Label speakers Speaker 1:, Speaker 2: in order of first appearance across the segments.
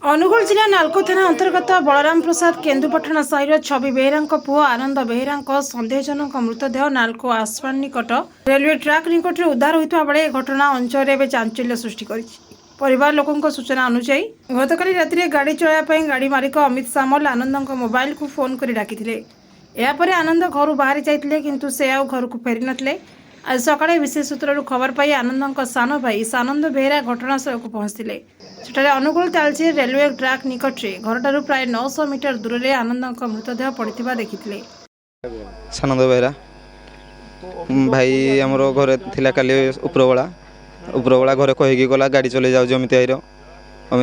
Speaker 1: अनुगुल जिला नालको थाना अंतर्गत बलराम प्रसाद केन्दुपटना साहिर छवि बेहेरा पुओ आनंद बेहेरा सन्देहजनक मृतदेह नालको आसपान निकट रेलवे ट्राक निकट उद्धार होता बेले घटना अंचल चांचल्य सृष्टि परिवार लोकों सूचना अनुसार गतकाली राति गाड़ी चलाइबा गाड़ी मालिक अमित सामल आनंद मोबाइल को फोन कर डाकिथिले। यापर आनंद घर बाहरी जाइथिले किंतु से आउ घर को फेरी नथिले। आज सकाळे विशेष सूत्रରୁ खबर पाई आनंद सान भाई सानंद बेहेरा घटनास्थल को पहुंचते सेठारे अनुगुल तालचेर रेलवे ट्राक निकट में घरटारू प्राय 900 मीटर दूर में आनंद मृतदेह पड़ता देखिथिले।
Speaker 2: सानंद बेहेरा भाई आमर घरे थिला काली उपरबेला घरे कहीकि गला गाड़ी चले जाऊँ अमित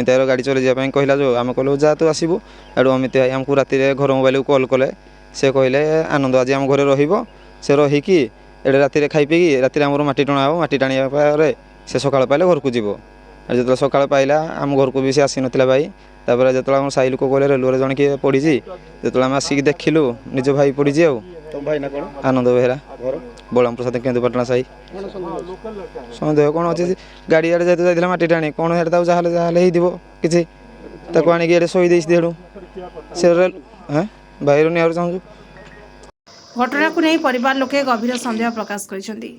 Speaker 2: भाईर गाड़ी चले जावाई कहला जो आम कहलु जा तू आसबू आड़ू अमित भाई आमको राति घर मोबाइल को कॉल कले से कहले आनंद आज आम घरे से रहीकि एडे राति खाई पी राति आम माटी टणा हे माटी टाणिया से सकाळ पाइले घर को जीव जो सकाळ पाइला आम घर को भी से आसी नथिला भाई तापर जो आम साई लोक कहले रेलवे जन किए पड़ी जो आम आसिक देखिलु निज भाई पड़ी आनंद बेहेरा बलराम प्रसाद केन्दुपटना साई सन्देह कौन अच्छे गाड़ी आड़े जाते माटी टाणी कौन जहाँ कि आणिक शोई देड़ू से भाई निहार चाहूँ।
Speaker 1: घटना को नहीं परिवार लोके गभीर सन्देह प्रकाश करिसेंती।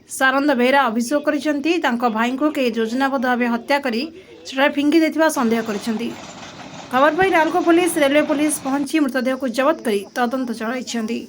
Speaker 1: सानंद बेहेरा अभियोग करिसेंती तांको भाई को के योजनाबद्ध भाव हत्या करी सेठारे फिंगी देथिबा सन्देह करिसेंती। खबर पाई नालको पुलिस रेलवे पुलिस पहुंची मृतदेह को जबत करी तदंत चलाइछंती।